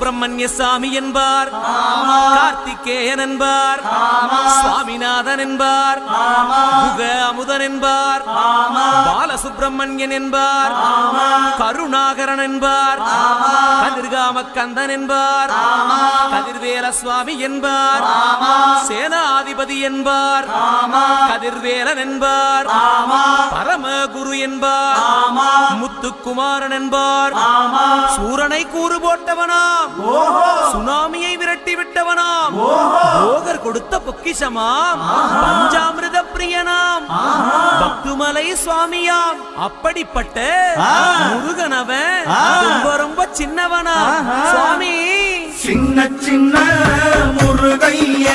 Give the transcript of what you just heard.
சுப்பிரமணிய சாமி என்பார், கார்த்திகேயன் என்பார், சுவாமிநாதன் என்பார், குக அமுதன் என்பார், பாலசுப்பிரமணியன் என்பார், கருணாகரன் என்பார், கதிர்காம கந்தன் என்பார், கதிர்வேல சுவாமி என்பார், சேனாதிபதி என்பார், கதிர்வேலன் என்பார், பரமகுரு என்பார், முத்துக்குமாரன் என்பார், சூரனை கூறு போட்டவனாம், சுனாமியை விரட்டி விட்டவனாம், போகர் கொடுத்த பொக்கிஷமாம், பஞ்சாமிர்த பிரியனாம், பக்துமலை சுவாமியாம். அப்படிப்பட்ட முருகனவன் ரொம்ப ரொம்ப சின்னவனா சுவாமி. சின்ன சின்ன முருகைய